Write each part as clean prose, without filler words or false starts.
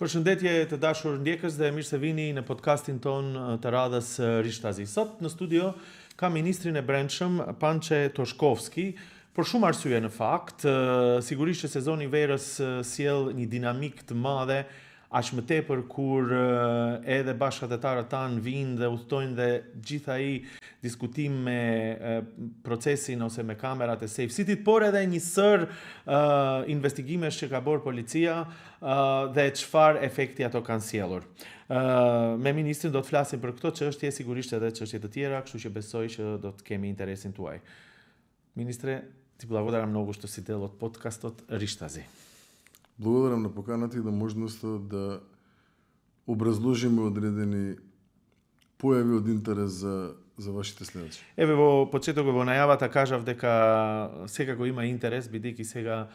Përshëndetje të dashur ndjekës dhe mirë se vini në podcastin ton të radhës Rishtazi. Sot në studio ka ministrin e Brendshëm Pançe Toshkovski, për shumë arsye në fakt. Sigurisht që sezoni verës sjell një dinamik të madhe, aq më tepër kur edhe bashkëdhetarët tanë vinë dhe udhtojnë dhe gjithë ai diskutim me procesin ose me kamerat e Safe City, por edhe një sër investigimesh që ka bërë policia dhe çfarë efekti ato kanë sjellur. Me ministrin do të flasim për këto çështje, sigurisht edhe çështje të tjera, kështu që besoj që do të kemi interesin tuaj. Ministre, ти благодарам многу што си дел од подкастот Риштази. Благодарам на поканата и на можноста да образложиме одредени појави од интерес за вашите следачи. Еве во почетокот во најавата кажав дека секако има интерес, бидејќи сега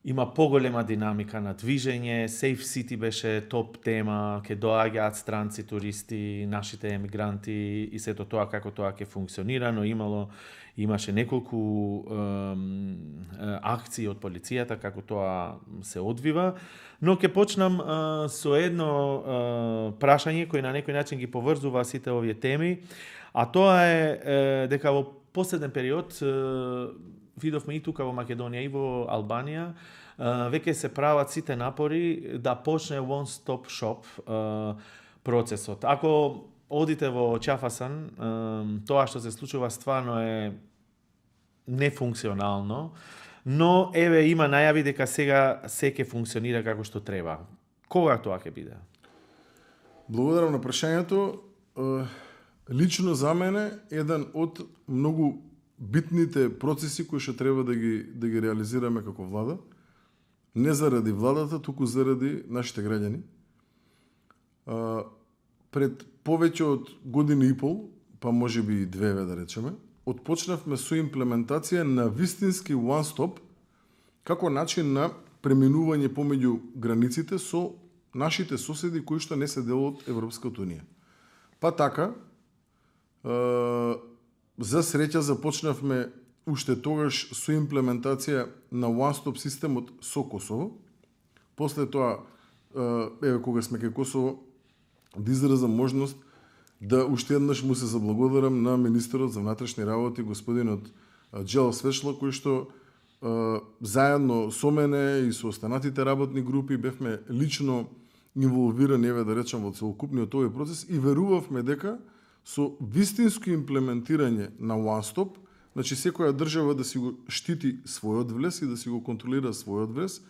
има поголема динамика на движење, Safe City беше топ тема, ке доаѓаат странци туристи, нашите емигранти и сето тоа како тоа ќе функционира, но имаше неколку акции од полицијата како тоа се одвива, но ќе почнам со едно прашање кој на некој начин ги поврзува сите овие теми, а тоа е дека во последен период видовме и тука во Македонија и во Албанија веќе се прават сите напори да почне one stop shop процесот. Ако одите во Ќафасан, тоа што се случува стварно е нефункционално, но еве има најави дека сега се ќе функционира како што треба. Кога тоа ќе биде? Благодарам на прашањето. Лично за мене еден од многу битните процеси кои што треба да ги реализираме како влада, не заради владата, туку заради нашите граѓани. Пред повеќе од година и пол, па можеби и две да речеме, отпочнавме со имплементација на вистински one stop како начин на преминување помеѓу границите со нашите соседи кои што не се дел од Европската унија. Па така, за среќа започнавме уште тогаш со имплементација на one stop системот со Косово. После тоа, еве кога сме кај Косово, да изразам можност да уште еднаш му се заблагодарам на министерот за внатрешни работи, господинот Джел Свешла, кој што заедно со мене и со останатите работни групи бевме лично инволвирани, еве да речам, во целокупниот овој процес и верувавме дека со вистинско имплементирање на one stop, значи секоја држава да си го штити својот влез и да си го контролира својот влез,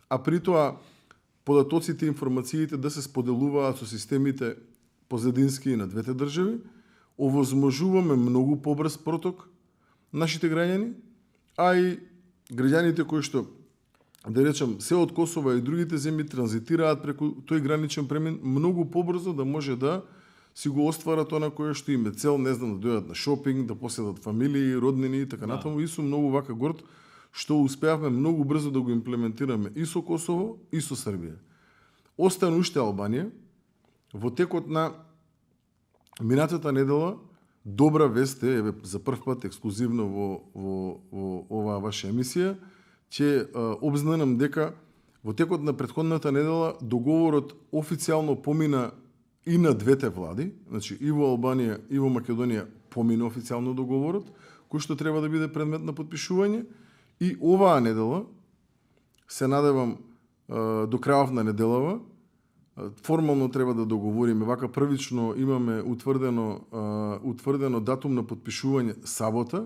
а при тоа податоците и информациите да се споделуваат со системите позадински и на двете држави, овозможуваме многу побрз проток нашите граѓани, а и граѓаните кои што, да речам, се од Косово и другите земји транзитираат преку тој граничен премин многу побрзо да може да си го остварат она кое што им е цел, не знам, да дојдат на шопинг, да поседат фамилии, роднини и така натаму. И сум многу вака горд што успеавме многу брзо да го имплементираме и со Косово и со Србија. Остана уште Албанија. Во текот на минатата недела добра вест е, еве за прв пат ексклузивно во оваа ваша емисија, ќе обзнанам дека во текот на претходната недела договорот официјално помина и на двете влади, значи и во Албанија и во Македонија помина официјално договорот, кој што треба да биде предмет на потпишување, и оваа недела се надевам до крајот на неделава формално треба да договориме. Вака првично имаме утврдено датум на потпишување сабота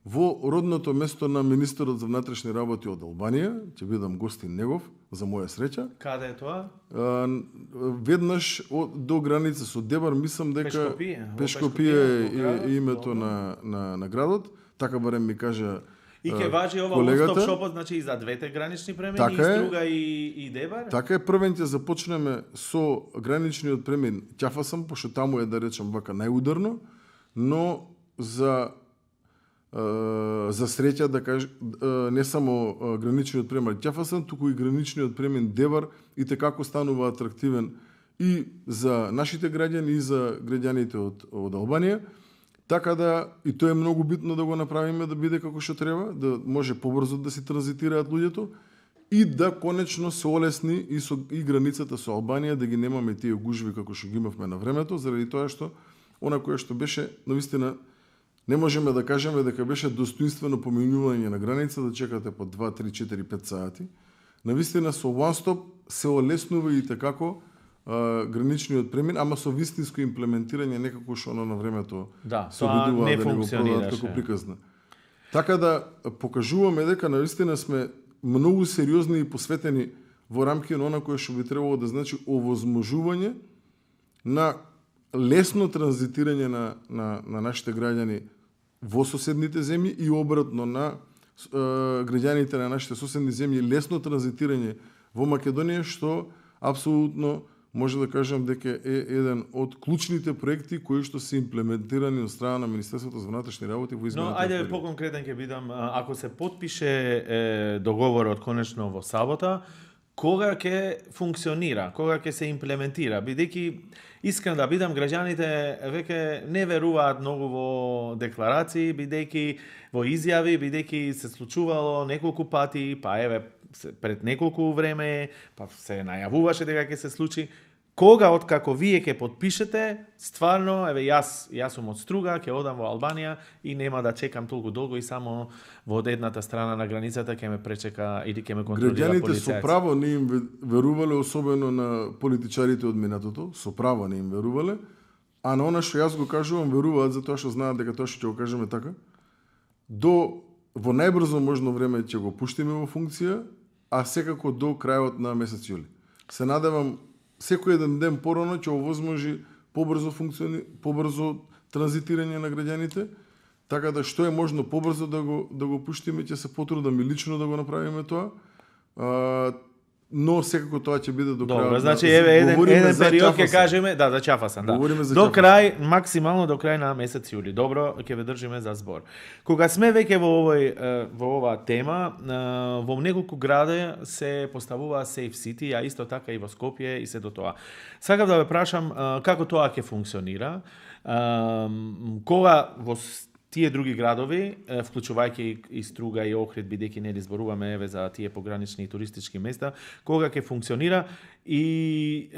во родното место на министерот за внатрешни работи од Албанија. Ќе бидам гостин негов, за моја среќа. Каде е тоа? Веднаш до граница со Дебар, мислам дека Пешкопие е името на градот. Така барем ми кажа и ќе важи ова one-stop shop, значи и за двете гранични премини, така и Струга и Дебар? Така е, првен ќе започнеме со граничниот премин Ќафасан, пошто таму е, да речам, вака најударно, но за среќа, да кажа, не само граничниот премин Ќафасан, туку и граничниот премин Дебар и како станува атрактивен и за нашите граѓани и за граѓаните од Албанија. Така да, и тоа е многу битно да го направиме да биде како што треба, да може побрзо да се транзитираат луѓето. и да конечно се олесни и границата со Албанија, да ги немаме тие гужви како што ги имавме на времето, заради тоа што она кое што беше навистина не можеме да кажеме дека беше достоинствено поминување на граница, да чекате по 2, 3, 4, 5 сати. Навистина со One Stop се олеснува и такако граничниот премин, ама со вистинско имплементирање некако што на времето се обидува да не го продадат како приказна. Така да покажуваме дека навистина сме многу сериозни и посветени во рамки на она кое што би требало да значи овозможување на лесно транзитирање на нашите граѓани во соседните земји и обратно на граѓаните на нашите соседни земји лесно транзитирање во Македонија, што апсолутно може да кажам дека е еден од клучните проекти кои што се имплементирани од страна на Министерството за внатрешни работи во изминатиот период. Но ајде поконкретен ќе бидам, ако се потпише договорот конечно во сабота, кога ќе функционира, кога ќе се имплементира, бидејќи искрен да бидам, граѓаните веќе не веруваат многу во декларации, бидејќи во изјави, бидејќи се случувало неколку пати, па еве пред неколку време, па се најавуваше дека ќе се случи. Кога, откако вие ќе потпишете, стварно, еве јас сум од Струга, ќе одам во Албанија и нема да чекам толку долго и само во едната страна на границата ќе ме пречека или ќе ме контролира полицајец. Граѓаните со право не им верувале, особено на политичарите од минатото, со право не им верувале, а на она што јас го кажувам, веруваат затоа што знаат дека тоа што ќе го кажеме така. Во најбрзо можно време ќе го пуштиме во функција, а секако до крајот на месец јули. Се надевам секој еден ден порано ќе овозможи побрзо транзитирање на граѓаните, така да што е можно побрзо да го пуштиме, ќе се потрудам и лично да го направиме тоа. Но секако тоа ќе биде до крај. Добро, значи еве еден период ќе кажеме, за Чафасан, да. До крај, максимално до крај на месец јули. Добро, ќе ве држиме за збор. Кога сме веќе во оваа тема, во неколку граде се поставува Safe City, а исто така и во Скопје и се до тоа. Сакав да ве прашам како тоа ќе функционира, кога во тие други градови, вклучувајќи и Струга и Охрид, бидејќи нели зборуваме еве за тие погранични и туристички места, кога ќе функционира и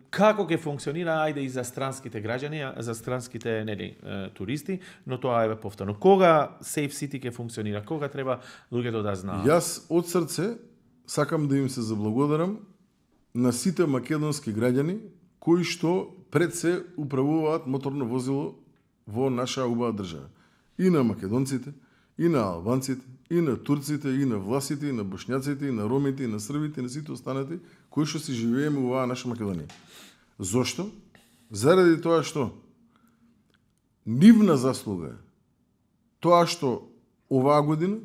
како ќе функционира ајде и за странските граѓани, за странските нели туристи, но тоа еве повторно. Кога Safe City ќе функционира? Кога треба луѓето да знаат? Јас од срце сакам да им се заблагодарам на сите македонски граѓани кои што пред се управуваат моторно возило во наша убава држава. И на македонците, и на албанците, и на турците, и на власите, и на бошњаците, и на ромите, и на србите, и на сите останати кои што си живееме во оваа наша Македонија. Зошто? Заради тоа што нивна заслуга е тоа што оваа година,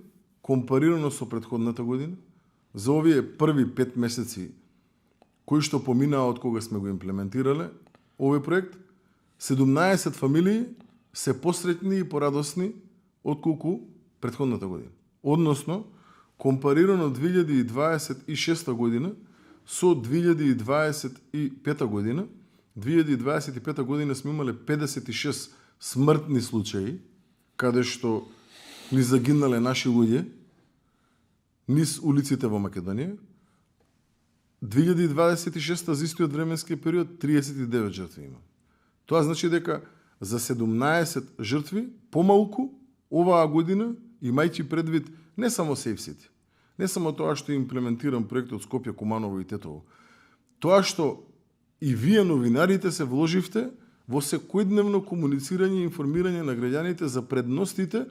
компарирано со претходната година, за овие први 5 месеци кои што поминаа од кога сме го имплементирале овој проект, 17 фамилии се посретни и порадосни отколку претходната година. Односно, компарирано 2026 година со 2025 година, 2025 година сме имале 56 смртни случаи, каде што ни загинале наши луѓе низ улиците во Македонија. 2026 за истиот временски период 39 жртви има. Тоа значи дека за 17 жртви помалку оваа година, имајќи предвид не само Safe City, не само тоа што имплементирам проектот Скопје, Куманово и Тетово, тоа што и вие новинарите се вложивте во секојдневно комуницирање и информирање на граѓаните за предностите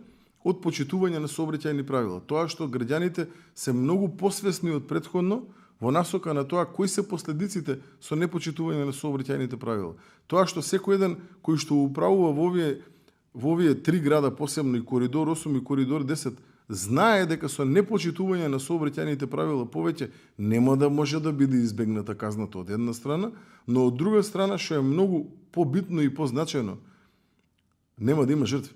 од почитување на сообраќајни правила. Тоа што граѓаните се многу посвесни од претходно во насока на тоа кои се последиците со непочитување на сообраќајните правила. Тоа што секој еден кој што управува во овие 3 града, посебно и коридор 8 и коридор 10, знае дека со непочитување на сообраќајните правила повеќе нема да може да биде избегната казната од една страна, но од друга страна, што е многу побитно и позначено, нема да има жртви.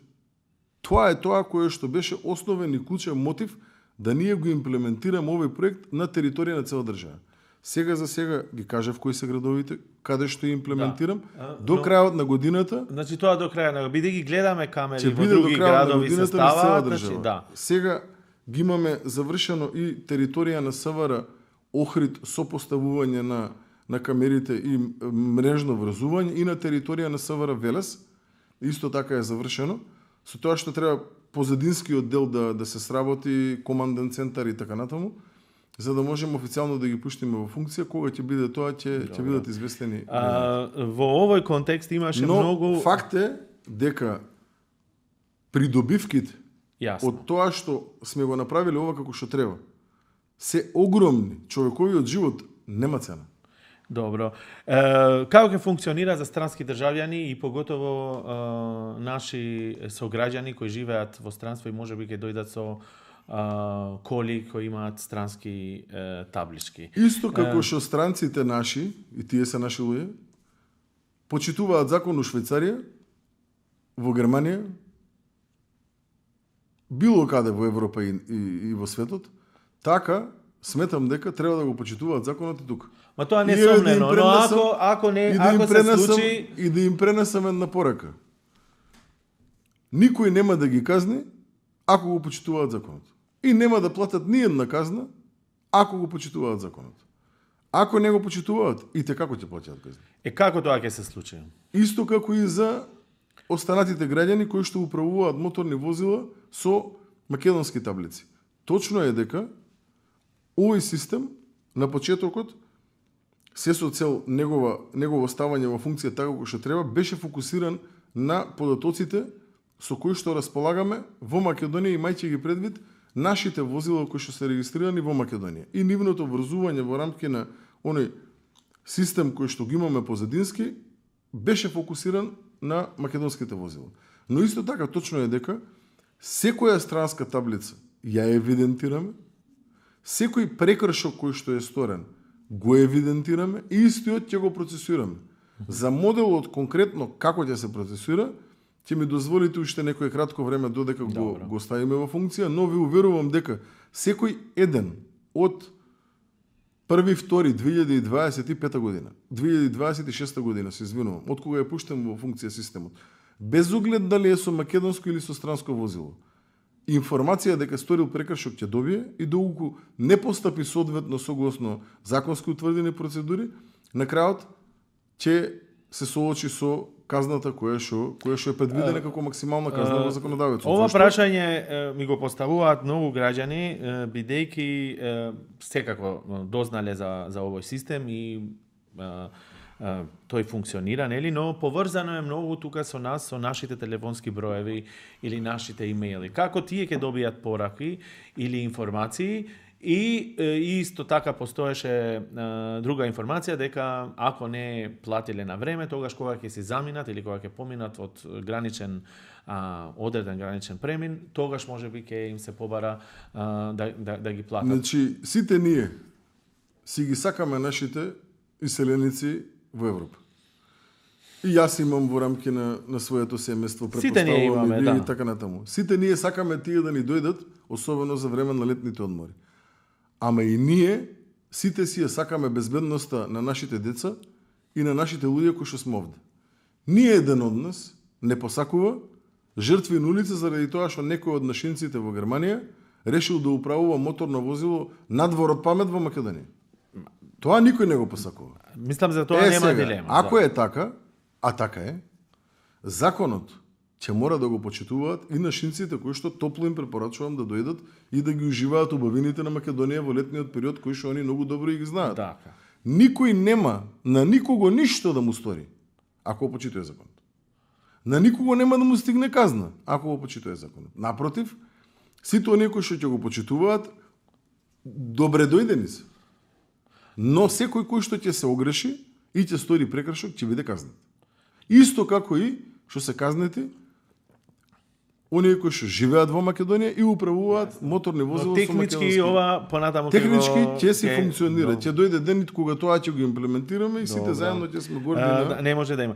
Тоа е тоа кое што беше основен и клучен мотив да ние го имплементираме овој проект на територија на цела држава. Сега за сега ги кажав кои се градовите, каде што имплементирам, до крајот на годината. Значи тоа до крајот на бидејќи гледаме камери во други градови се ставаат, значи да. Сега ги имаме завршено и територија на СВР Охрид со поставување на камерите и мрежно врзување и на територија на СВР Велес, исто така е завршено, со тоа што треба позадинскиот дел да се сработи, команден центар и така натаму, за да можеме официјално да ги пуштиме во функција, кога ќе биде тоа, ќе бидат известени. Во овој контекст имаше многу... Но факт е дека придобивките Јасно. од тоа што сме го направиле ова како што треба, се огромни. Човековиот живот нема цена. Добро. Како ќе функционира за странски државјани и поготово наши сограѓани кои живеат во странство и можеби ќе дојдат со коли кои имаат странски таблички? Исто како што странците наши, и тие се наши луѓе, почитуваат закон у Швајцарија, во Германија, било каде во Европа и во светот, така сметам дека треба да го почитуваат законот и тука. Ма тоа не сомнено, но ако се случи... И да им пренесам една порака. Никој нема да ги казни ако го почитуваат законот. И нема да платат ни една казна ако го почитуваат законот. Ако не го почитуваат, и те како ќе платат казни. Како тоа ќе се случи? Исто како и за останатите граѓани кои што управуваат моторни возила со македонски таблици. Точно е дека овој систем на почетокот се со цел негово ставање во функција така како што треба беше фокусиран на податоците со кои што располагаме во Македонија, имајќи ги предвид нашите возила кои што се регистрирани во Македонија и нивното врзување во рамки на оној систем кој што ги имаме позадински беше фокусиран на македонските возила. Но исто така точно е дека секоја странска таблица ја евидентираме, секој прекршок кој што е сторен го евидентираме и истиот ќе го процесираме. За моделот конкретно како ќе се процесира, ќе ми дозволите уште некое кратко време додека го ставиме во функција, но ви уверувам дека секој еден од 1.2.2025 година, 2026 година, се извинувам, од кога е пуштен во функција системот, без оглед дали е со македонско или со странско возило, информација дека сторил прекршок ќе добие и доколку не постапи соодветно согласно законски утврдени процедури, на крајот ќе се соочи со казната која што е предвидена како максимална казна во законодавецот. Ова прашање ми го поставуваат многу граѓани, бидејќи секако дознале за овој систем и тој функционира, нели, но поврзано е многу тука со нас, со нашите телефонски броеви или нашите имејли. Како тие ќе добијат пораки или информации и исто така постоеше друга информација дека ако не платиле на време, тогаш кога ќе се заминат или кога ќе поминат од граничен одреден граничен премин, тогаш можеби ќе им се побара да ги платат. Значи, сите ние си ги сакаме нашите иселеници во Европа. И јас имам во рамки на своето семејство, предпоставувам и така натаму. Сите ние сакаме тие да ни дојдат, особено за време на летните одмори. Ама и ние сите си ја сакаме безбедноста на нашите деца и на нашите луѓе кои што сме овде. Ние еден од нас не посакува жртви на улица заради тоа што некој од нашинците во Германија решил да управува моторно возило надвор од памет во Македонија. Тоа никој не го посакува. Мислам за тоа нема дилема. Ако е така, а така е, законот ќе мора да го почитуваат и нашинците кои што топло им препорачувам да дојдат и да ги уживаат убавините на Македонија во летниот период кои што они многу добро и ги знаат. Така. Никој нема на никого ништо да му стори ако го почитува законот. На никого нема да му стигне казна ако го почитува законот. Напротив, сите оние кои што ќе го почитуваат добре дојдени се. Но секој кој што ќе се огреши и ќе стори прекршок ќе биде казнет. Исто како и што се казнети оние кои што живеат во Македонија и управуваат моторни возила со македонски. Технички ова понатаму технички ќе си функционира. Ќе дојде ден кога тоа ќе го имплементираме и сите заедно ќе сме горди на... Не може да има.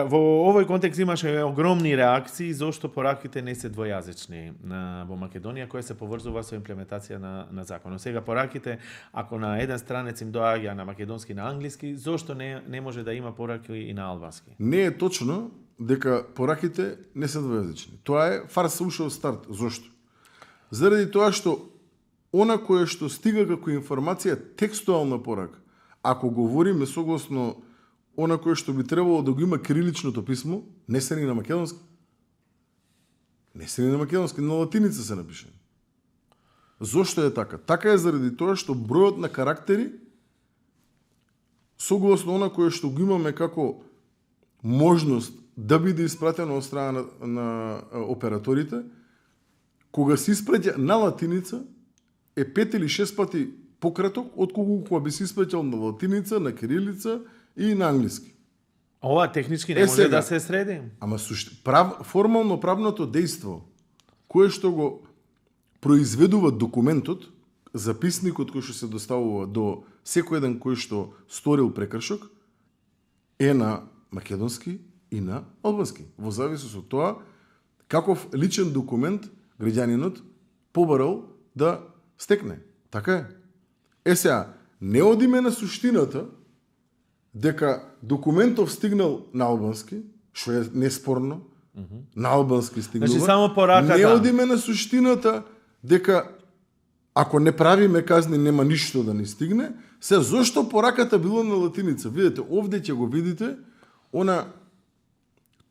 Во овој контекст имаше огромни реакции зошто пораките не се двојазични во Македонија, која се поврзува со имплементација на законот. Сега пораките, ако на еден странец им доаѓа на македонски и на англиски, зошто не може да има пораки и на албански? Не е точно дека пораките не се двојазични. Тоа е фарса уште од старт. Зошто? заради тоа што она кое што стига како информација текстуална порака, ако говориме согласно она кое што би требало да го има кириличното писмо, не се ни на македонски. Не се ни на македонски, на латиница се напишени. Зошто е така? Така е заради тоа што бројот на карактери согласно она кое што го имаме како можност да биде испратено од страна на операторите, кога се испраќа на латиница е 5 или 6 пати пократок отколку кога би се испраќал на латиница, на кирилица и на англиски. Ова технички не може сега, да се среди. Ама формално правното дејство кое што го произведува документот, записникот кој што се доставува до секој еден кој што сторил прекршок, е на македонски и на албански. Во зависност од тоа каков личен документ граѓанинот побарал да стекне. Така е. Сега, не одиме на суштината дека документов стигнал на албански, што е неспорно, на албански стигнува. Значи само пораката. Не одиме на суштината дека ако не правиме казни нема ништо да ни стигне. Се зошто пораката било на латиница? Видете, овде ќе го видите она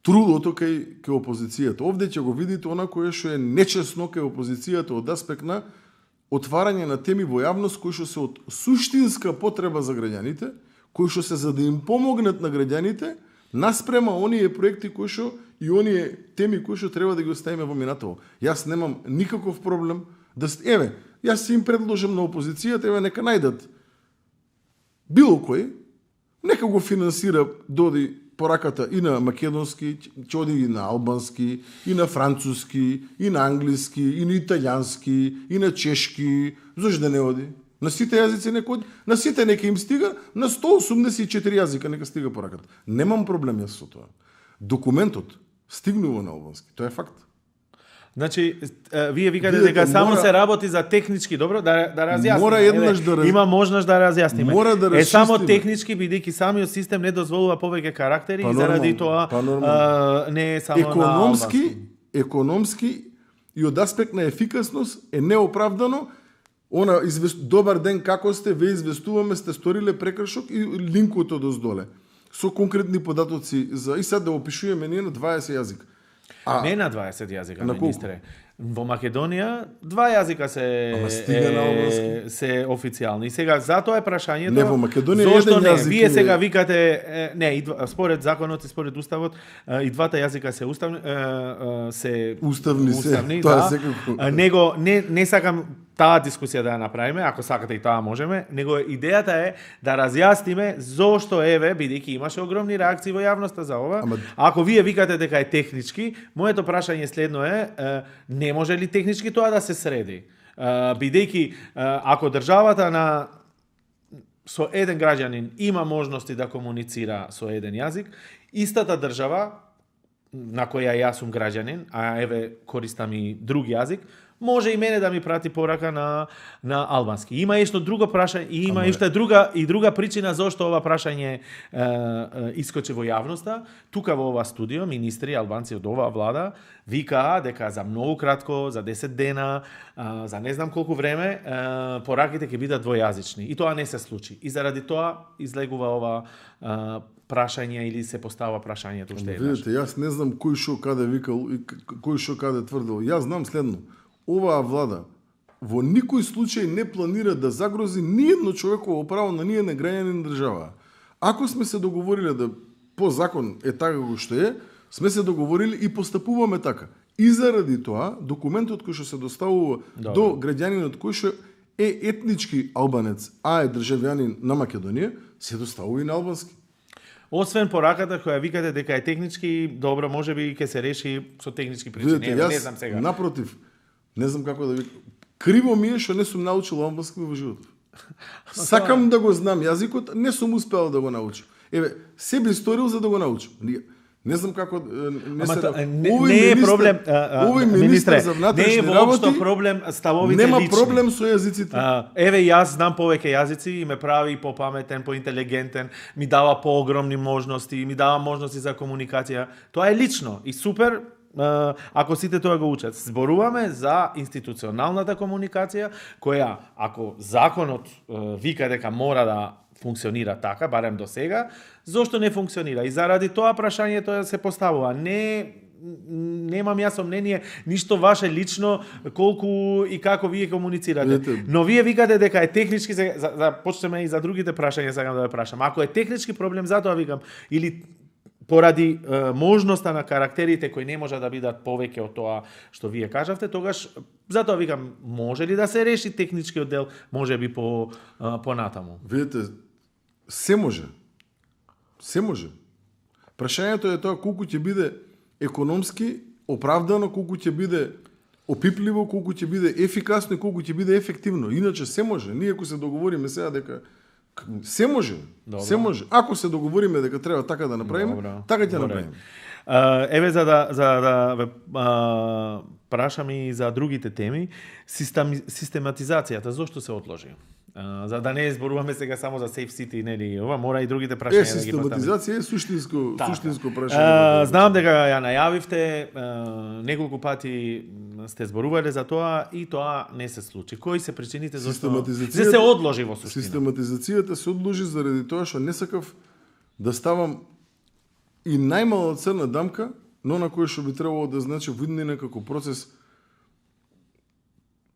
трудото кај опозицијата. Овде ќе го видите она кое што е нечесно кај опозицијата од аспект на отварање на теми во јавност кои што се од суштинска потреба за граѓаните, кои што се за да им помогнат на граѓаните, наспрема оние проекти кои што и оние теми кои што треба да ги оставиме во минатово. Јас немам никаков проблем да јас си им предложам на опозицијата, нека најдат било кој, нека го финансира доди пораката и на македонски, ќе оди и на албански, и на француски, и на англиски, и на италијански, и на чешки, зашто да не оди? На сите јазици нека оди, на сите нека им стига, на 184 јазика нека стига пораката. Немам проблем јас со тоа. Документот стигнува на албански, тоа е факт. Значи, вие викате дека само се работи за технички, добро, да разјасниме. Мора еднаш да има можност да разјасниме. Мора да расчистиме. Само технички, бидејќи самиот систем не дозволува повеќе карактери и заради тоа не е само на економски и од аспект на ефикасност е неоправдано. Добар ден, како сте, ве известуваме, сте сториле прекршок и линкот одоздоле. Со конкретни податоци и сега да опишуваме ние на 20 јазика. Не на 20 јазика, министре. Во Македонија 2 јазика се официјални. И сега затоа е прашањето. Не, во Македонија еден јазик. Вие сега викате според законот и според уставот и двата јазика се уставни, тоа секако. Него не сакам таа дискусија да ја направиме, ако сакате и таа можеме, него идејата е да разјасниме зошто бидејќи имаше огромни реакции во јавноста за ова. Ако вие викате дека е технички, моето прашање следно е не може ли технички тоа да се среди? Бидејќи ако државата со еден граѓанин има можности да комуницира со еден јазик, истата држава на која јас сум граѓанин, користам и друг јазик, може и мене да ми прати порака на албански. Има ешто друго прашање и има ешто друга причина зошто ова прашање искочи во јавноста. Тука во ова студио министри албанци од оваа влада викаа дека за многу кратко, за 10 дена, за не знам колку време, пораките ќе бидат двојазични. И тоа не се случи. И заради тоа излегува ова прашање или се постава прашањето уште еднаш. Видите, јас не знам кој шо каде викал и кој шо каде тврдел. Јас знам следно. Оваа влада во никој случај не планира да загрози ниедно човеково право на ниеден граѓанин на држава. Ако сме се договориле да по закон е така како што е, сме се договорили и постапуваме така. И заради тоа, документот кој што се доставува до граѓанинот кој што е етнички албанец, а е државјанин на Македонија, се доставува и на албански. Освен пораката која викате дека е технички, добро, можеби ќе се реши со технички причини. Не знам сега. Напротив, не знам како да викам. Криво ми е што не сум научил албански во животот. Сакам да го знам јазикот, не сум успеал да го научам. Се би сторил за да го научам. Не знам како не е проблем, министре, не е воопшто проблем ставовите нема лични. Нема проблем со јазиците. Јас знам повеќе јазици и ме прави попаметен, поинтелигентен, ми дава поогромни можности, ми дава можности за комуникација. Тоа е лично и супер. ако сите тоа го учат. Зборуваме за институционалната комуникација, која, ако законот вика дека мора да функционира така, барем до сега, зошто не функционира? И заради тоа прашањето се поставува. Немам јасно мнение, ништо ваше лично, колку и како вие комуницирате. Но вие викате дека е технички, почнеме и за другите прашања, сакам да ве прашам. Ако е технички проблем, затоа викам, или поради можноста на карактерите кои не може да бидат повеќе од тоа што вие кажавте, тогаш затоа викам, може ли да се реши техничкиот дел, може би понатаму. Видете, се може. Се може. Прашањето е тоа колку ќе биде економски оправдано, колку ќе биде опипливо, колку ќе биде ефикасно и колку ќе биде ефективно. Иначе се може. Ние ако се договориме сега дека се може. Добро. Се може. Ако се договориме дека треба така да направиме, така ќе направиме. Еве за да ве прашам и за другите теми, систематизацијата зошто се отложи? За да не зборуваме сега само за Safe City, нели, ова мора и другите прашања да ги поставиме. Систематизација е суштинско прашање. Знам дека ја најавивте, неколку пати сте зборувале за тоа и тоа не се случи. Кои се причините зашто се одложи во суштина? Систематизацијата се одложи заради тоа што не сакав да ставам и најмала црна дамка, но на кој што би требало да значи во иднина како процес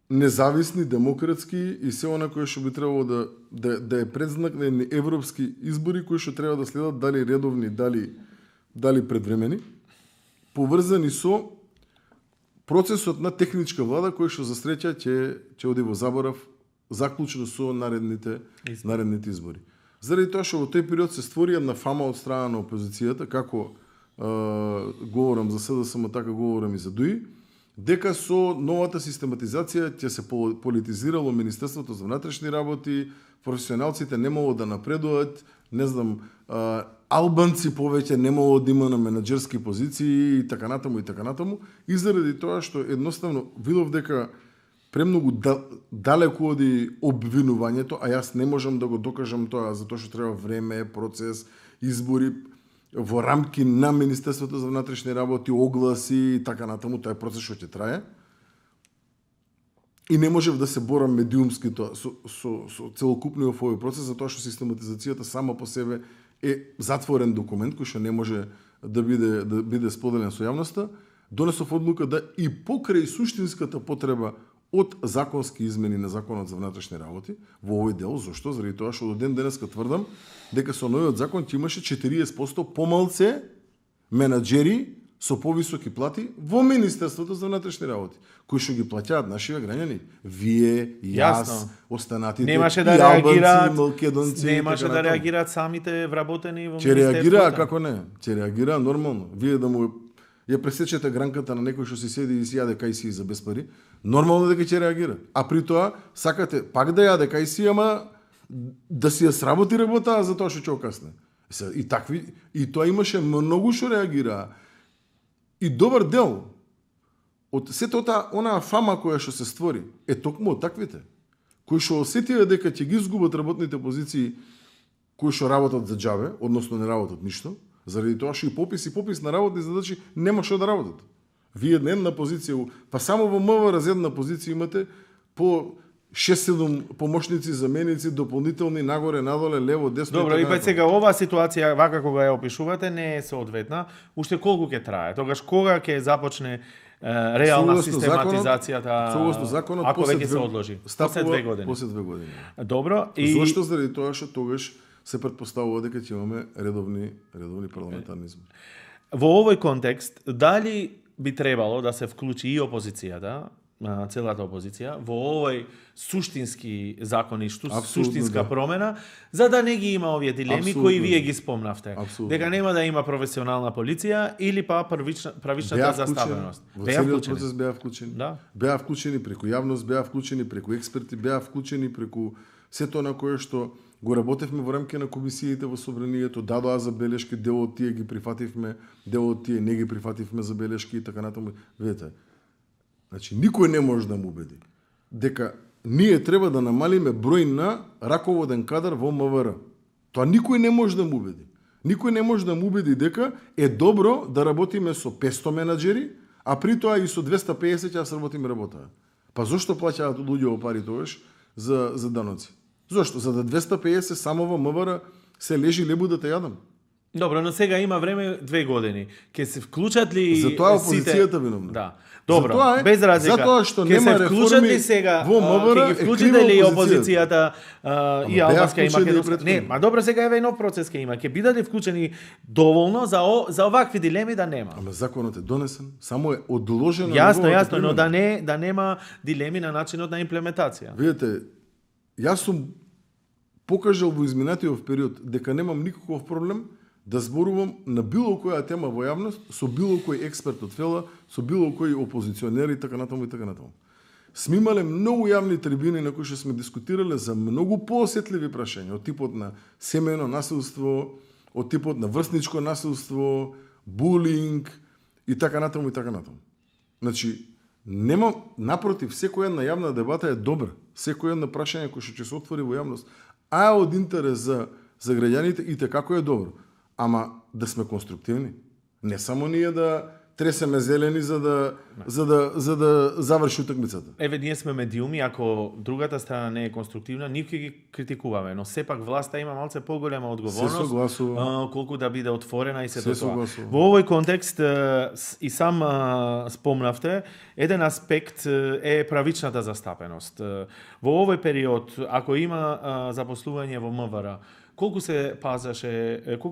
независни, демократски и се она кое што би требало да е предзнак на едни европски избори кои што треба да следат дали редовни, дали предвремени, поврзани со процесот на техничка влада кој што за среќа ќе оди во заборав заклучно со наредните избори. Заради тоа што во тој период се створи една фама од страна на опозицијата, како говорам за СДСМ, така говорам и за ДУИ, дека со новата систематизација ќе се политизирало Министерството за внатрешни работи, професионалците немало да напредуваат, не знам, албанци повеќе немало да има на менаџерски позиции и така натаму, и заради тоа што едноставно видов дека премногу далеку оди обвинувањето, а јас не можам да го докажам тоа, затоа што треба време, процес, избори, во рамки на Министерството за внатрешни работи, огласи и така натаму, тоа е процес што ќе трае. И не можев да се борам медиумски тоа со целокупниот овој процес, затоа што систематизацијата сама по себе е затворен документ кој што не може да биде споделен со јавноста. Донесов одлука да и покрај суштинската потреба од законски измени на Законот за внатрешни работи во овој дел, зашто? Заради тоа што до ден денеска тврдам дека со новиот закон ќе имаше 40% помалце менаџери со повисоки плати во Министерството за внатрешни работи, кои што ги плаќаат нашиве граѓани. Вие, јас, останатите, немаше да реагираат, немаше да реагираат самите вработени во Министерството. Ќе реагираа како не? Ќе реагираа нормално. Вие да му ја пресечете гранката на некој што си седи и си јаде кајси за без пари, нормално дека ќе реагира. А при тоа сакате пак да јаде кајси, ама да си ја сработи работа за тоа што ќе окасне. И тоа имаше многу што реагираа. И добар дел од сето онаа фама која што се створи е токму од таквите кои што осетија дека ќе ги изгубат работните позиции кои што работат за џабе, односно не работат ништо. Заради тоа што и попис на работни задачи нема што да работат. Вие една позиција, па само во МВР една позиција имате по 6-7 помошници, заменици, дополнителни, нагоре, надоле, лево, десно. Добро, и па сега оваа ситуација, вака кога ја опишувате, не е соодветна. Уште колку ќе трае? Тогаш кога ќе започне реална систематизацијата, согласно законот, ако веќе се одложи? После 2 години. После 2 години. Добро. И зошто? Заради тоа што тогаш се претпоставува дека ќе имаме редовни парламентарни избори. Во овој контекст, дали би требало да се вклучи и опозицијата, целата опозиција, во овој суштински закон и суштинска промена, за да не ги има овие дилеми кои вие ги спомнавте. Дека нема да има професионална полиција или па правичната заставеност. Во целиот процес беа вклучени. Да. Беа вклучени преку јавност, беа вклучени преку експерти, беа вклучени преку сето на кое што го работевме во рамки на комисиите во собранието, дадоа забелешки, дел од тие ги прифативме, дел од тие не ги прифативме забелешки и така натаму. Видете, значи никој не може да му убеди дека ние треба да намалиме број на раководен кадар во МВР. Тоа никој не може да му убеди. Никој не може да му убеди дека е добро да работиме со 500 менаџери, а при тоа и со 250 ќе сработим работа. Па зошто плаќаат луѓе пари тогаш за даноци? Зошто? За да 250 само во МВР се лежи лебу да те јадам. Добро, но сега има време 2 години. Ке се вклучат ли затоа опозицијата виновна? Да. Добро, затоа без разлика. Затоа што ке нема се вклучат ли реформи сега во МВР, ќе ги вклучите ли опозицијата и албанска и македонска? Не, ма добро, сега еве нов процес ке има. Ќе бидат ли вклучени доволно за овакви дилеми да нема? Ама законот е донесен, само е одложено. Јасно, но да нема дилеми на начинот на имплементација. Видете, јас сум покажал во изминатиот период дека немам никаков проблем да зборувам на било која тема во јавност со било кој експерт од ФЕЛА, со било кој опозиционер и така натаму и така натаму. Сме имале многу јавни трибини на кои што сме дискутирале за многу поосетливи прашања, од типот на семејно насилство, од типот на врсничко насилство, булинг и така натаму и така натаму. Значи, нема, напротив, секоја една јавна дебата е добра. Секоја една прашање кој што ќе се отвори во јавност, а од интерес за граѓаните и како е добро. Ама да сме конструктивни. Не само ние да тресеме зелени за да заврши утакмицата. Еве, ние сме медиуми, ако другата страна не е конструктивна, ние ќе ги критикуваме, но сепак власта има малце поголема одговорност колку да биде отворена и се тоа. Во овој контекст и сам спомнавте, еден аспект е правичната застапеност. Во овој период, ако има запослување во МВР, колку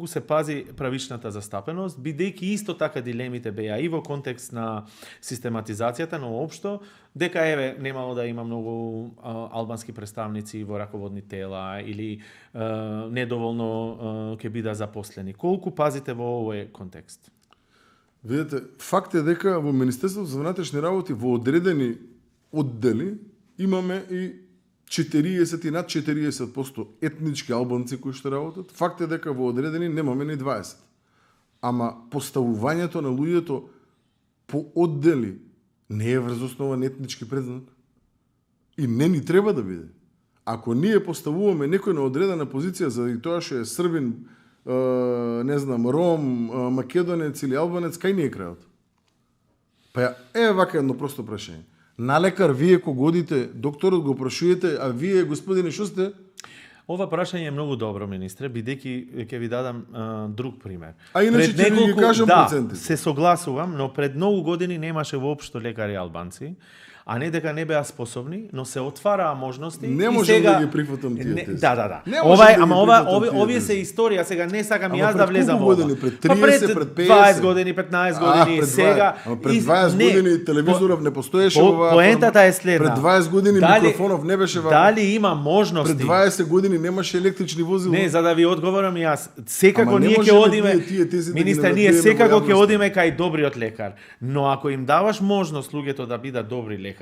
се пази правичната застапеност, бидејќи исто така дилемите беа и во контекст на систематизацијата, но општо, дека еве немало да има многу албански представници во раководни тела или недоволно ќе бида запослени. Колку пазите во овој контекст? Видете, факт е дека во Министерството за внатрешни работи во одредени оддели имаме и 40 и над 40% етнички албанци кои што работат. Факт е дека во одредени немаме ни 20. Ама поставувањето на луѓето по оддели не е врз основа на етнички предзнак. И не ни треба да биде. Ако ние поставуваме некој на одредена позиција заради тоа што е србин, не знам, ром, македонец или албанец, кај ни е крајот? Па е вака едно просто прашање. На лекар вие кога одите, докторот го прашувате, а вие, господине, што сте? Ова прашање е многу добро, министре, бидејќи ќе ви дадам друг пример. А иначе ќе ви кажам процентите. Се согласувам, но пред многу години немаше воопшто лекари албанци, а не дека не беа способни, но се отвараа можности. Не можам да ги прифатам тие тези. Да. Овие се историја, сега не сакам јас да влезам во ова. Пред 30, пред 50? 20 години, 15 години, сега... Пред 20 години телевизоров не постоеше ова. Поентата е следна. Пред 20 години микрофонов не беше вака. Дали има можности? Пред 20 години немаше електрични возила. Не, за да ви одговорам јас. Секако ние ќе одиме, министер, ние секако ќе одиме кај добриот лекар. Но ако им даваш можност луѓето да бидат добри лекари,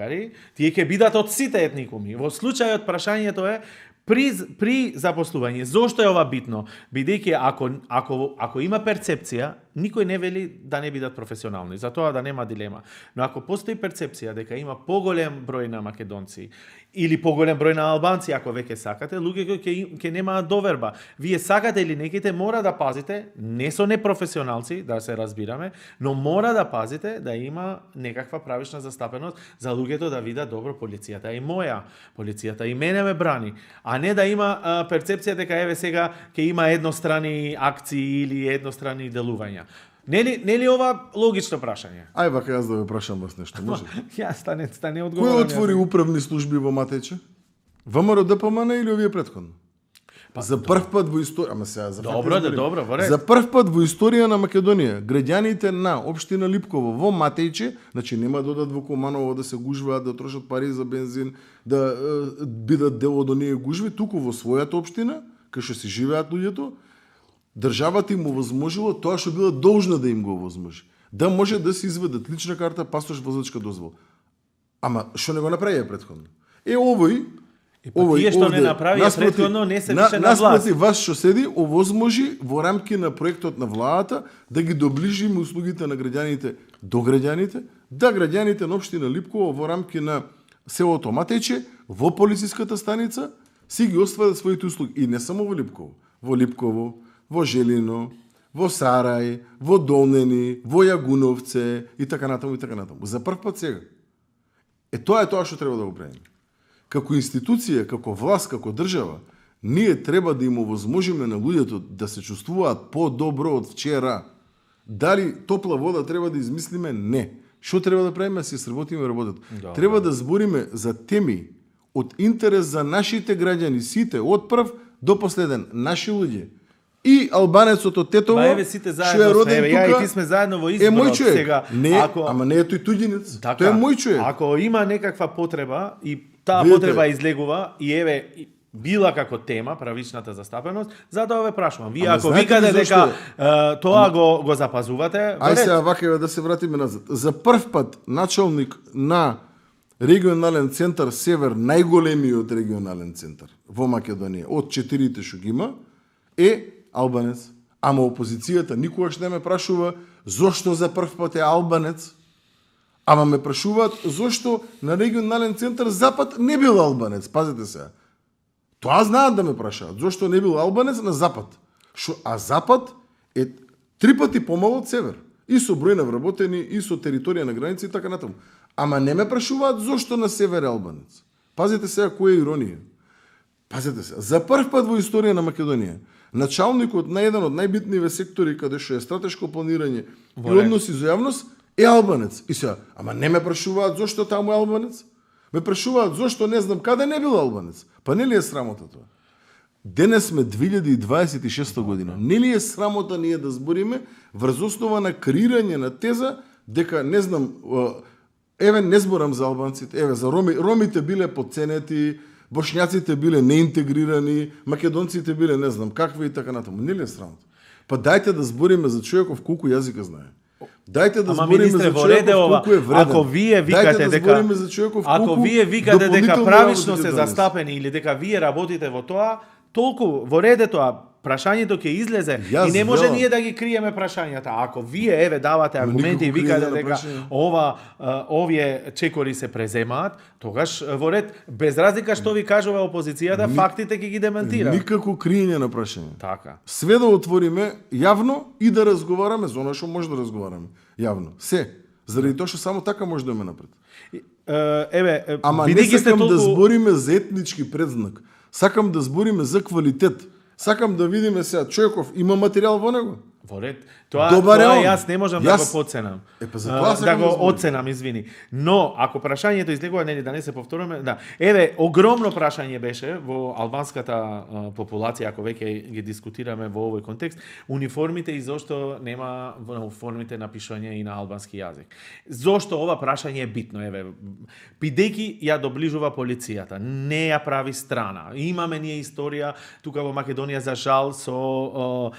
тие ќе бидат од сите етникуми. Во случајот прашањето е при запослување. Зошто е ова битно? Бидејќи ако има перцепција, никој не вели да не бидат професионални, за тоа да нема дилема. Но ако постои перцепција дека има поголем број на македонци или поголем број на албанци, ако веќе сакате, луѓето ќе немаат доверба. Вие сакате или неките мора да пазите, не со непрофесионалци, да се разбираме, но мора да пазите да има некаква правична застапеност за луѓето да видат добро полицијата и моја, полицијата и мене ме брани, а не да има перцепција дека еве сега ќе има еднострани акции или еднострани делувања. Нели ова логично прашање? Ај вака јас да ве прашам вас нешто, може? Јас стане одговорам. Кој отвори управни служби во Матеќе? ВМРО ДПМН или овие претходно? За прв пат во историја, ама сега за Добро, во ред. За прв пат во историја на Македонија, граѓаните на општина Липково во Матејче, значи нема да одат во Куманово да се гужваат, да трошат пари за бензин, да бидат дел од оние гужви, туку во својата општина, кај што си живеат луѓето, државата им овозможила тоа што била должна да им го овозможи. Да може да се изведат лична карта, пасош, возачка дозвола. Ама што не го направија претходно? Овој тие што не направија претходно не се више на власт. Наспроти вас што седи, овозможи во рамки на проектот на владата да ги доближиме услугите на граѓаните до граѓаните, да граѓаните на општина Липково во рамки на селото Матејче, во полициската станица, си ги остварат своите услуги. И не само во Липково, во Желино, во Сарај, во Долнени, во Јагуновце и така натаму и така натаму. За прв пат сега. Тоа е тоа што треба да го правиме. Како институција, како власт, како држава, ние треба да им овозможиме на луѓето да се чувствуваат по-добро од вчера. Дали топла вода треба да измислиме? Не. Што треба да правиме? Се сработиме работата. Да, треба да збориме за теми од интерес за нашите граѓани, сите, од прв до последен, наши луѓе. И албанецот од Тетово, еве сите заедно сме, ја и ти сме заедно во изборот. Е мој човек. Сега, не, ама не е тој туѓинец. Така, тој е мој човек. Ако има некаква потреба и таа Видите, потреба излегува и еве била како тема правичната застапеност, затоа ве прашувам. Вие ако викате дека тоа го запазувате, ај сега вака да се вратиме назад. За прв пат началник на регионален центар Север, најголемиот регионален центар во Македонија, од 4-те што ги има, е албанец. Ама опозицијата никогаш не ме прашува зошто за прв пат е албанец, ама ме прашуваат зошто на регионален центар Запад не бил албанец. Пазете се. Тоа знаат да ме прашаат. Зошто не бил албанец на Запад? А Запад е 3 пати помало од Север. И со број на вработени, и со територија на граници и така натаму. Ама не ме прашуваат зошто на Север е албанец. Пазете сега која е иронија. Пазете се. За прв пат во историја на Македонија, началникот на еден од најбитниве сектори каде што е стратешко планирање и односи за јавност е албанец. И сега, ама не ме прашуваат зошто таму е албанец? Ме прашуваат зошто не знам каде не бил албанец. Па не ли е срамота тоа? Денес сме 2026 година. Не ли е срамота ние да збориме врз основа на креирање на теза дека не знам, еве не зборам за албанците, еве за ромите биле подценети, бошњаците биле неинтегрирани, македонците биле не знам какви и така натаму. Не ли е срамота? Па дајте да збориме за човеков колку јазика знае. Дајте да збориме за човеков колку е вреден. Ако вие викате дека правично се застапени или дека вие работите во тоа, толку во ред е тоа. Прашањето ќе излезе и не може ние да ги криеме прашањата. Ако вие еве давате аргументи и викате дека овие чекори се преземаат, тогаш во ред без разлика што ви кажува опозицијата, фактите ќе ги демантира. Никако криење на прашање. Така. Све да отвориме јавно и да разговараме за она што може да разговараме јавно. Се. Заради тоа што само така може да ме напред. Ама не сакам да збориме за етнички предзнак. Сакам да збориме за квалитет. Сакам да видиме сега човеков има материјал во него. Во ред. Тоа јас не можам да го подценам. Да го оценам, извини. Но ако прашањето излегува, нели да не се повториме, да. Еве огромно прашање беше во албанската популација, ако веќе ги дискутираме во овој контекст, униформите и зошто нема во униформите напишање и на албански јазик. Зошто ова прашање е битно, еве. Бидејќи ја доближува полицијата, не ја прави страна. Имаме ние историја тука во Македонија за жал со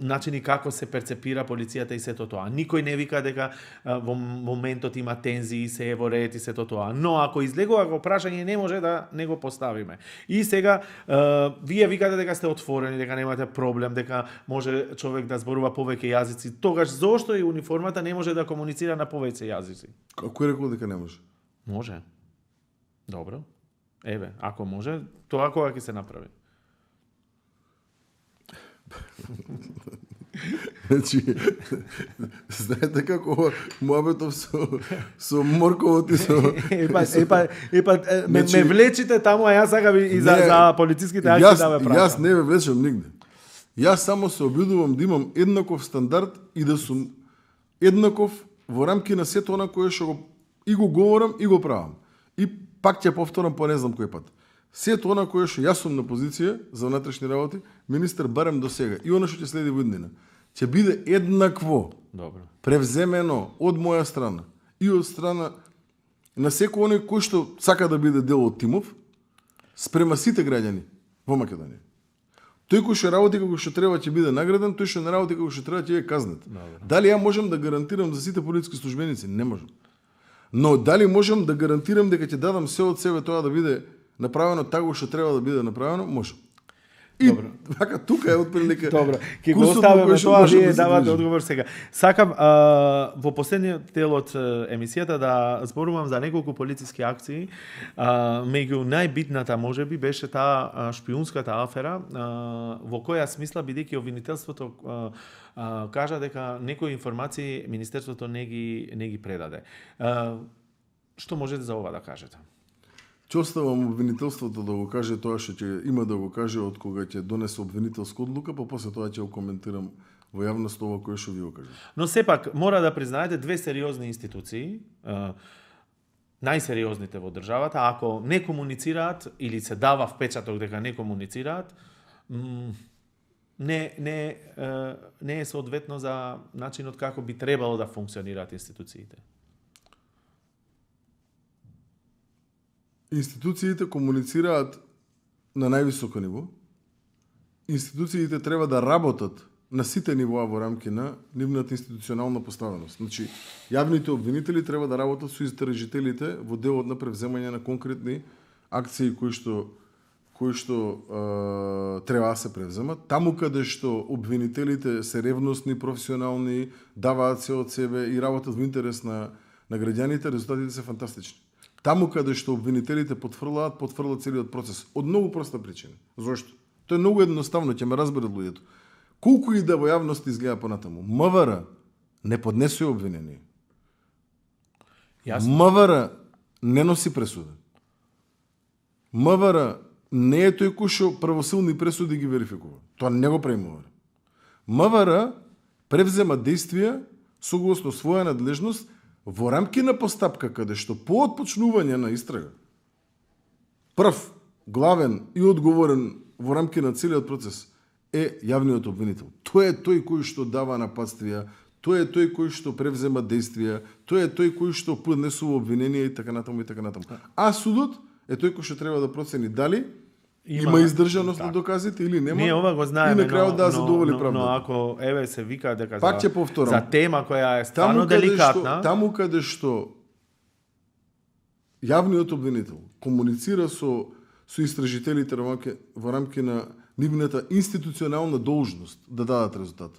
начини како се перцепира полицијата и сето тоа. Никој не вика дека во моментот има тензии, се е во ред и сето тоа. Но ако излегува како прашање не може да не го поставиме. И сега вие викате дека сте отворени, дека немате проблем, дека може човек да зборува повеќе јазици. Тогаш зошто и униформата не може да комуницира на повеќе јазици? Кој рекол дека не може? Може. Добро. Еве, ако може, тоа кога ќе се направи? Значи, знаете како муабетов со морковот и со... ме влечите таму, а јас сакам и за полициските акции да ме прашам. Јас не ме влечам нигде. Јас само се обидувам да имам еднаков стандард и да сум еднаков во рамки на сето она кое што го говорам и го правам. И пак ќе повторам по не знам кој пат. Сето она кое што јас сум на позиција за внатрешни работи, министер барем до сега и она што ќе следи во иднина, ќе биде еднакво превземено од моја страна и од страна на секој оној кој што сака да биде дел од тимов спрема сите граѓани во Македонија. Тој кој што работи како што треба ќе биде награден, тој што не работи како што треба ќе биде казнет. Дали ја можам да гарантирам за сите полициски службеници? Не можам. Но дали можам да гарантирам дека ќе дадам се од себе тоа да биде направено така што треба да биде направено? Можам. И Добро. вака тука е отприлика. Добро, ќе го кусот оставиме кој што тоа, може вие да се давате движи. одговор сега. Сакам во последниот дел од емисијата да зборувам за неколку полициски акции. Меѓу најбитната можеби беше таа шпиунската афера, во која смисла бидејќи обвинителството кажа дека некои информации министерството не ги предаде. Што можете за ова да кажете? Ќе оставам обвинителството да го каже тоа што ќе има да го каже од кога ќе донесе обвинителска одлука, па после тоа ќе го коментирам во јавност ова кое што ви го кажа. Но сепак мора да признаете две сериозни институции, најсериозните во државата, ако не комуницираат или се дава впечаток дека не комуницираат, не е соодветно за начинот како би требало да функционираат институциите. Институциите комуницираат на највисоко ниво. Институциите треба да работат на сите нивоа во рамки на нивната институционална поставеност. Значи, јавните обвинители треба да работат со истражителите во делот на превземање на конкретни акции кои што треба да се превземат. Таму каде што обвинителите се ревностни, професионални, даваат се од себе и работат во интерес на граѓаните, резултатите се фантастични. Таму каде што обвинителите потврлаат целиот процес. Од многу проста причина. Зошто? Тоа е многу едноставно, ќе ме разберат луѓето. Колку и да во јавност изгледа понатаму, МВР не поднесува обвинение. Јасно. МВР не носи пресуда. МВР не е тој кој што правосилни пресуди ги верификува. Тоа не го прави МВР. МВР превзема действија согласно своја надлежност во рамки на постапка каде што по отпочнување на истрага прв, главен и одговорен во рамки на целиот процес е јавниот обвинител. Тој е тој кој што дава нападствија, тој е тој кој што превзема действија, тој е тој кој што поднесува обвиненија и така натаму и така натаму. А судот е тој кој што треба да процени дали има издржаност на доказите или нема. Ние ова го знаеме, и на крајот да задоволи правдата. Но ако еве се вика дека пак ќе повторам, за тема која е стварно деликатна, таму каде што јавниот обвинител комуницира со истражителите во рамки на нивната институционална должност да дадат резултат.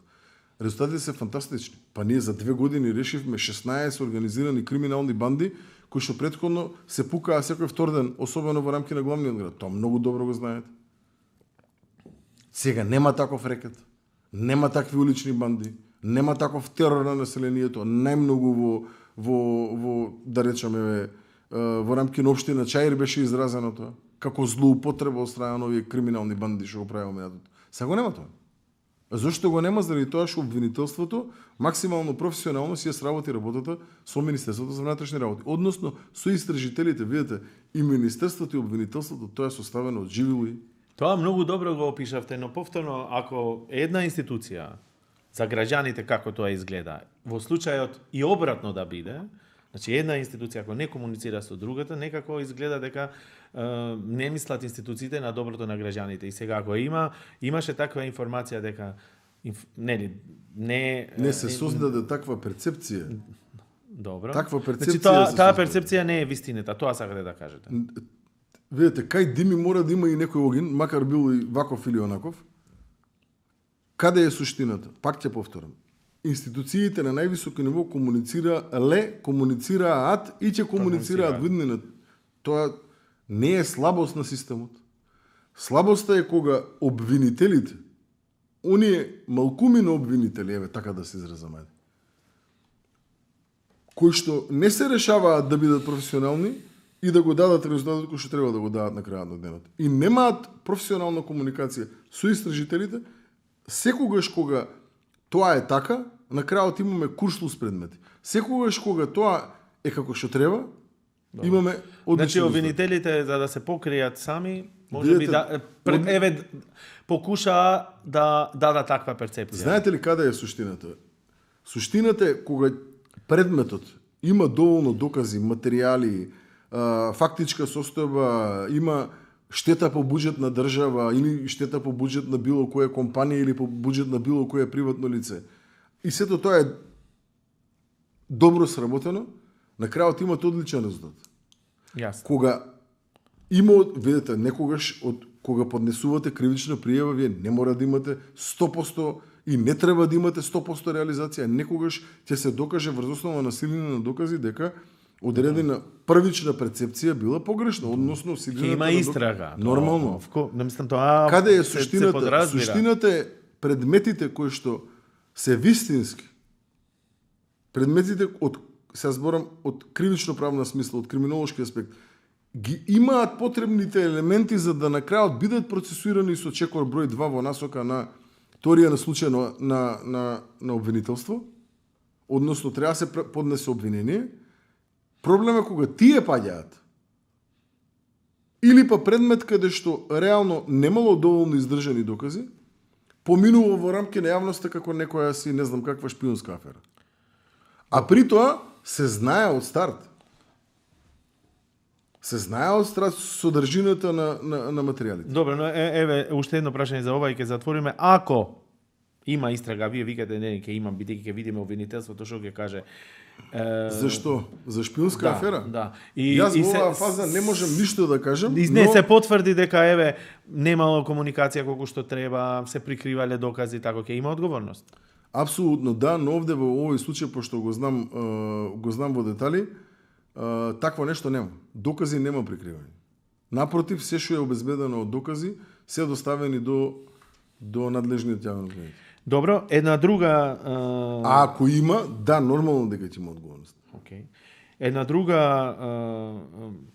Резултатите се фантастични. Па ние за 2 години решивме 16 организирани криминални банди кои што претходно се пукаа секој втор ден, особено во рамки на главниот град. Тоа многу добро го знаете. Сега нема таков рекет, нема такви улични банди, нема таков терор на населението, најмногу во да речеме во рамки на општина Чаир беше изразено тоа, како злоупотреба од страна на овие криминални банди што го правиме минатото. Сега го нема тоа. Зошто го нема? Заради тоа што обвинителството максимално професионално си ја сработи работата со Министерството за внатрешни работи. Односно, со истражителите, видите, и Министерството и обвинителството, тоа е составено од живи луѓе. Тоа многу добро го опишавте, но повторно, ако една институција за граѓаните како тоа изгледа, во случајот и обратно да биде, значи една институција ако не комуницира со другата, некако изгледа дека не мислат институциите на доброто на граѓаните. И сега ако имаше таква информација дека не се создаде таква перцепција. Добро. Таква перцепција. Значи таа перцепција не е вистината, тоа сакате да кажете. Видете, кај дими мора да има и некој огин, макар бил и ваков или онаков. Каде е суштината? Пак ќе повторам. Институциите на највисоко ниво комуницираат и ќе комуницираат во иднина. Тоа не е слабост на системот. Слабоста е кога обвинителите, оние малкуми на обвинители, еве така да се изразам, кои што не се решаваат да бидат професионални и да го дадат резултатот кој што треба да го дадат на крајот на денот. И немаат професионална комуникација со истражителите, секогаш кога тоа е така, на крајот имаме куршлус предмети. Секогаш кога тоа е како што треба, имаме одлични. Значи обвинителите за да се покријат сами, можеби покушаа да дадат таква перцепција. Знаете ли каде е суштината? Суштината е кога предметот има доволно докази, материјали, фактичка состојба, има штета по буџет на држава или штета по буџет на било која компанија или по буџет на било кое приватно лице. И сето тоа е добро сработено, на крајот имате одличен резултат. Јасно. Кога видите, некогаш од кога поднесувате кривична пријава, вие не мора да имате 100% и не треба да имате 100% реализација. Некогаш ќе се докаже врз основа на силина на докази дека одредена првична перцепција била погрешна, односно силината има истрага. Нормално. Не мислам тоа. Каде е суштината? Суштината е предметите кои што се вистински. Предметите се зборам од кривично правна смисла, од криминолошки аспект, ги имаат потребните елементи за да на крајот бидат процесуирани со чекор број 2 во насока на теорија на случај на обвинителство, односно треба се поднесе обвинение. Проблем е кога тие паѓаат. Или па предмет каде што реално немало доволно издржани докази, поминува во рамки на јавноста како некоја си не знам каква шпионска афера. А при тоа се знае од старт. Се знае од старт содржината на материјалите. Добро, но еве уште едно прашање за ова и ќе затвориме. Ако има истрага, вие викате не ќе има, бидејќи ќе видиме обвинителството што ќе каже. Зашто? За шпионска афера? Да. Јас во оваа фаза не можам ништо да кажам. Не се потврди дека еве немало комуникација колку што треба, се прикривале докази, тако ќе има одговорност. Апсолутно да, но овде во овој случај пошто го знам во детали, такво нешто нема. Докази нема прикривање. Напротив, се што е обезбедено од докази се доставени до надлежниот јавен обвинител. Добро, една друга... А ако има, да, нормално дека ќе има одговорност. Okay. Една друга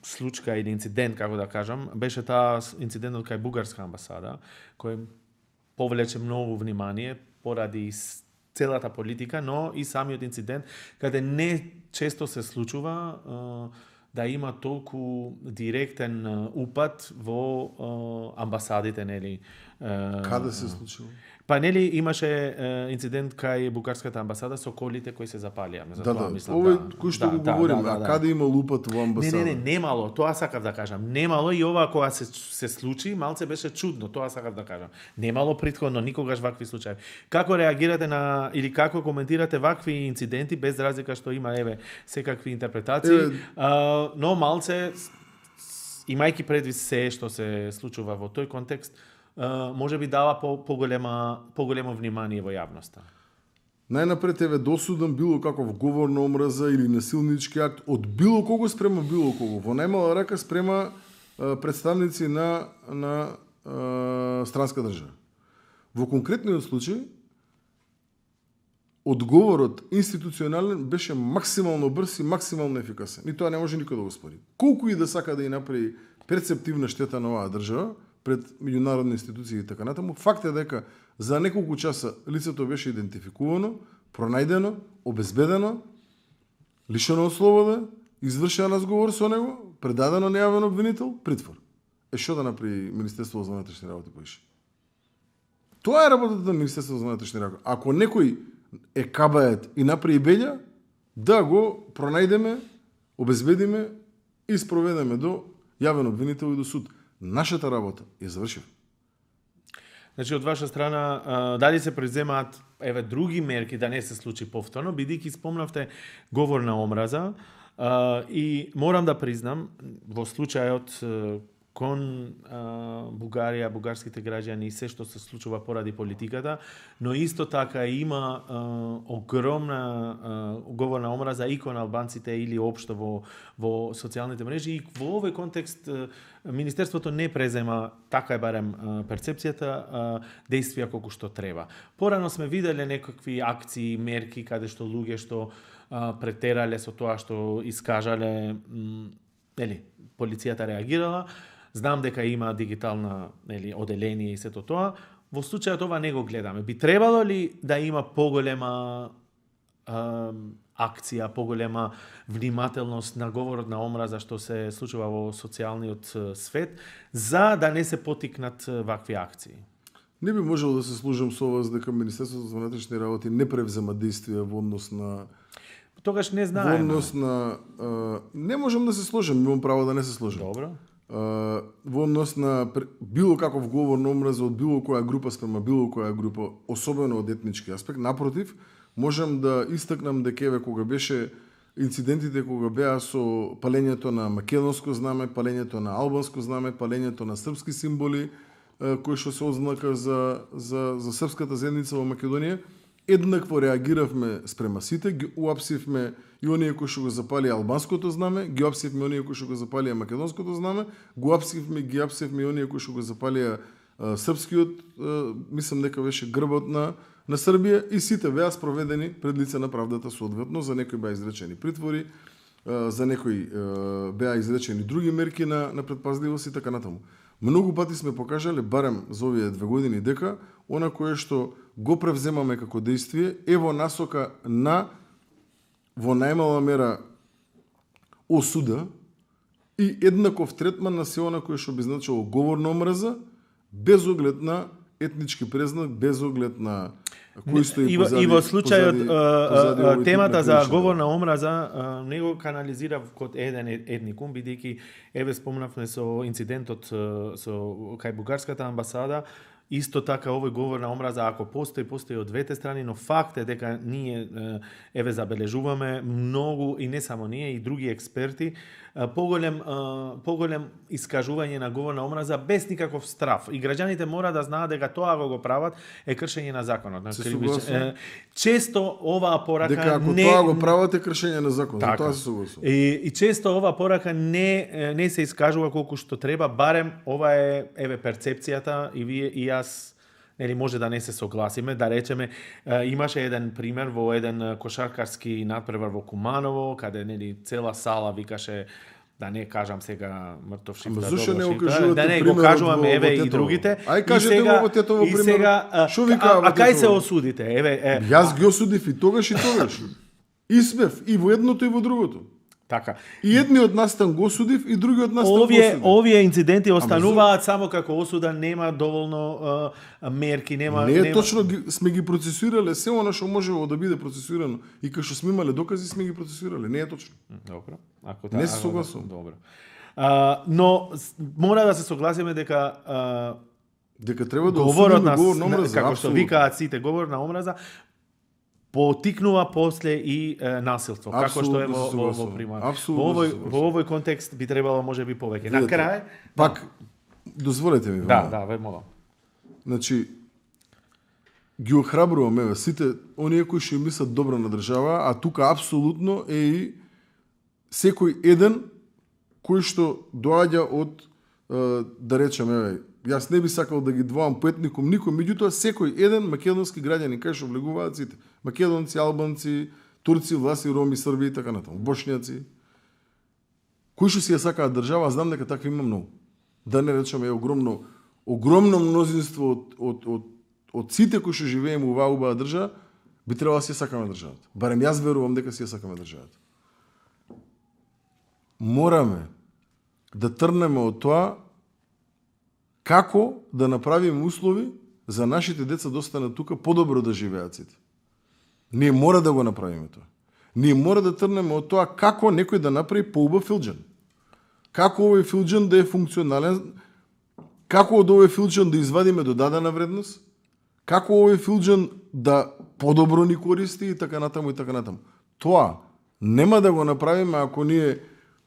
случка или инцидент, како да кажам, беше таа инцидентот кај бугарска амбасада, кој повлече многу внимание поради целата политика, но и самиот инцидент, каде не често се случува да има толку директен упад во амбасадите, нели? Каде се случува? Па нели имаше инцидент кај бугарската амбасада со колите кои се запалија. Да, овој кој што го говориме, а каде има лупат во амбасада? Не, немало, тоа сакав да кажам. Немало и ова кога се случи, малце беше чудно, тоа сакав да кажам. Немало претходно никогаш вакви случаи. Како реагирате на или како коментирате вакви инциденти без разлика што има еве секакви интерпретации, но малце имајќи предвид се што се случува во тој контекст, може би дава поголемо внимание во јавноста. Најнапред еве досудам било каков говор на омраза или насилнички акт од било кого спрема било кого. Во најмала рака спрема представници на странска држава. Во конкретниот случај одговорот институционален беше максимално брз и максимално ефикасен. И тоа не може никој да го спори. Колку и да сака да ја направи перцептивна штета на оваа држава пред меѓународни институции и така натаму, факт е дека за неколку часа лицето беше идентификувано, пронајдено, обезбедено, лишено од слобода, извршен разговор со него, предадено на јавен обвинител, притвор. Што да направи Министерството за внатрешни работи поише? Тоа е работата на Министерството за внатрешни работи. Ако некој е кабает и направи беља, да го пронајдеме, обезбедиме и спроведеме до јавен обвинител и до суд. Нашата работа ја завршив. Значи, од ваша страна, дали се преземаат други мерки да не се случи повторно, бидејќи спомнавте говор на омраза, и морам да признам, во случајот кон Бугарија, бугарските граѓани и се што се случува поради политиката, но исто така има огромна говор на омраза и кон албанците или општо во социјалните мрежи, и во овој контекст Министерството не презема, така е барем перцепцијата, действија колку што треба. Порано сме виделе некакви акции, мерки, каде што луѓе што претерале со тоа што искажале, полицијата реагирала. Знам дека има дигитална оделение и сето тоа. Во случајот ова не го гледаме. Би требало ли да има поголема акција, поголема внимателност на говорот на омраза што се случува во социјалниот свет, за да не се потикнат вакви акции? Не би можел да се служам со вас дека Министерството за внатрешни работи не превзема действија во однос на... Тогаш не знаеме. Во однос на... Не можам да се сложам, имам право да не се сложам. Добро. Во однос на било каков говор на омраза од било која група спрема било која група, особено од етнички аспект. Напротив, можам да истакнам дека кога беше инцидентите кога беа со палењето на македонско знаме, палењето на албанско знаме, палењето на српски символи, кои што се ознака за српската заедница во Македонија, еднакво реагиравме спрема сите, ги уапсивме и оние кои што го запалија албанското знаме, ги уапсивме оние кои што го запалија македонското знаме, ги апсивме и оние кои што го запалија српскиот, мислам дека беше грбот на Србија, и сите беа спроведени пред лице на правдата соодветно. За некои беа изречени притвори, за некои беа изречени други мерки на предпазливост и така натаму. Многу пати сме покажале, барем за овие 2 години, дека она кое што го превземаме како действие е во насока на, во најмала мера, осуда и еднаков третман на се она кое што би значило говор на омраза, без оглед на етнички презнак, без оглед на кој стои позади. И во случајот темата за говор на омраза не го канализирав код еден етникум, бидејќи еве спомнавме со инцидентот со кај бугарската амбасада. Исто така овој говор на омраза, ако постои од двете страни, но факт е дека ние еве забележуваме многу, и не само ние, и други експерти, поголем искажување на говор на омраза без никаков страф. И граѓаните мора да знаат дека тоа го прават е кршење на законот. Често оваа порака дека ако тоа го прават е кршење на законот, така, тоа се согласувам. И често оваа порака не се искажува колку што треба, барем ова е еве перцепцијата, и вие и јас, нели, може да не се согласиме, да речеме, имаше еден пример во еден кошаркарски надпревар во Куманово, каде, нели, цела сала викаше, да не кажам сега мртов шифта, да не го кажуваме еве и другите. Ај кажете го во Тетово пример. Сега, Шо ви кажа? А кај се осудите? Еве, јас ги осудив и тогаш. И смев и во едното и во другото. Така. И едни од нас го осудив, и други од нас го осудив. Овие инциденти остануваат само како осуда, нема доволно мерки, нема. Не, точно сме ги процесирале се она што можело да биде процесирано, и кај што сме имале докази сме ги процесирале. Не е точно. Добро. Ако не се согласувам. Добро. Но мора да се согласиме дека треба да осудиме говор на омраза, како што викаат сите, говор на омраза потикнува после и насилство, како што е во примат. Во овој контекст би требало можеби повеќе. На крај, пак дозволете ми. Да, ве молам. Значи, ги охрабруваме сите оние кои што мислат добро на држава, а тука апсолутно е и секој еден кој што доаѓа од, да речеме, јас не би сакал да ги двоам по етникум никој, меѓутоа секој еден македонски граѓанин кај што влегуваат сите, македонци, албанци, турци, власи, роми, срби и така натаму, бошњаци, кои што си ја сакаат држава, знам дека такви има многу. Да не речеме огромно мнозинство од сите кои што живееме во оваа држава, би требало да си ја сакаме државата. Барем јас верувам дека си ја сакаме државата. Мораме да трнеме од тоа како да направиме услови за нашите деца да останат тука подобро да живеат сите. Ние мора да го направиме тоа. Ние мора да трнеме од тоа како некој да направи поубав филџан. Како овој филџан да е функционален, како од овој филџан да извадиме додадена вредност, како овој филџан да подобро ни користи и така натаму и така натаму. Тоа нема да го направиме ако ние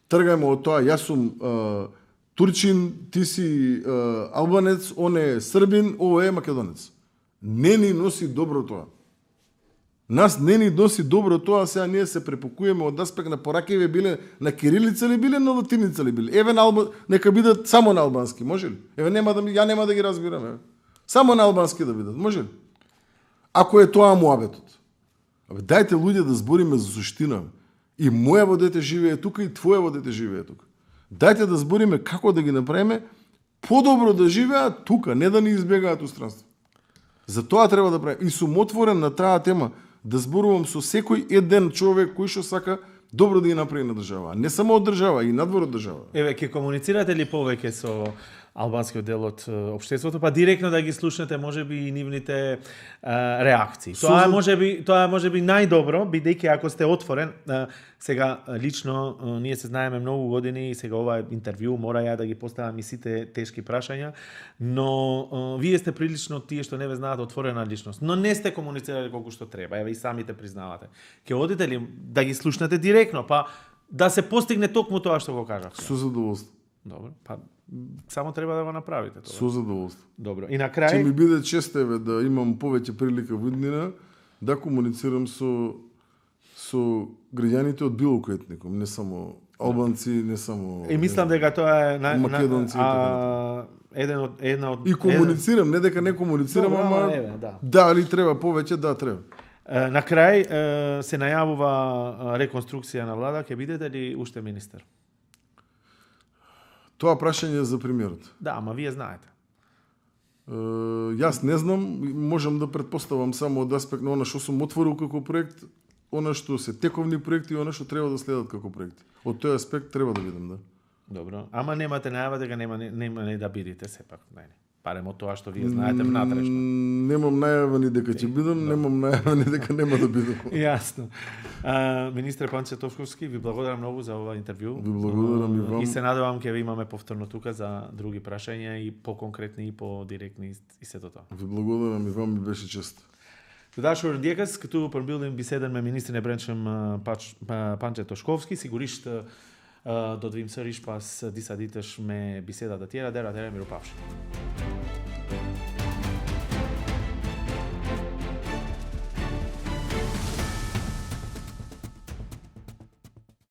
тргаме од тоа, јас сум турчин, ти си албанец, он е србин, ово е македонец. Не ни носи добро тоа. Нас не ни носи добро тоа, сега ние се препокуеме од аспект на поракиве биле на кирилица ли биле, на латиница ли биле. Еве нека бидат само на албански, може ли? Еве ја нема да ги разбирам, еве. Само на албански да бидат, може ли? Ако е тоа муабетот. Дајте луѓе да збориме за суштина. И мојаво дете живее тука, и твојаво дете живее тука. Дајте да збориме како да ги направиме подобро да живеат тука, не да ни избегаат устранство. За тоа треба да правиме. И сум отворен на таа тема, да зборувам со секој еден човек кој што сака добро да ги направи на држава. Не само од држава, и надвор од држава. Еве, ќе комуницирате ли повеќе со албанскиот дел од општеството, па директно да ги слушнете можеби и нивните реакции. Тоа можеби најдобро, бидејќи ако сте отворен, сега лично ние се знаеме многу години и сега ова интервју мора ја да ги поставам и сите тешки прашања, но вие сте прилично тие што не ве знаат отворена личност, но не сте комуницирали колку што треба, еве и самите признавате. Ќе одите ли да ги слушнете директно, па да се постигне токму тоа што го кажавте? Со задоволство. Добро, па само треба да го направите тоа. Со задоволство. Добро. И на крај Ќе ми биде чест да имам повеќе прилика во иднина да комуницирам со граѓаните од било кој етникум, не само албанци, не само и мислам дека тоа е македонци една од и комуницирам, не дека не комуницирам, ама да, али треба повеќе, да треба. На крај се најавува реконструкција на влада, ќе бидете ли уште министер? Тоа прашање за премиерот. Да, ама вие знаете. Јас не знам, можам да претпоставам само од аспект на она што сум отворил како проект, она што се тековни проекти и она што треба да следат како проекти. Од тој аспект треба да видам, да. Добро. Ама немате најава дека нема не да бидите сепак, Барем од тоа што вие знаете внатрешно. Немам најава ни дека ќе бидам, немам најава ни дека нема да бидам. Јасно. Министер Панче Тошковски, ви благодарам многу за ова интервју. Ви благодарам и вам. И се надевам ќе ви имаме повторно тука за други прашања и по-конкретни и по-директни и сето тоа. Ви благодарам и вам, ми беше чест. Дашо Рдјекас, като пробилим биседен ме министрine Brenčem Panče Toškovski, sigurišt do dvim sariš pas disaditeš me biseda da tjera, dera mi rupavši.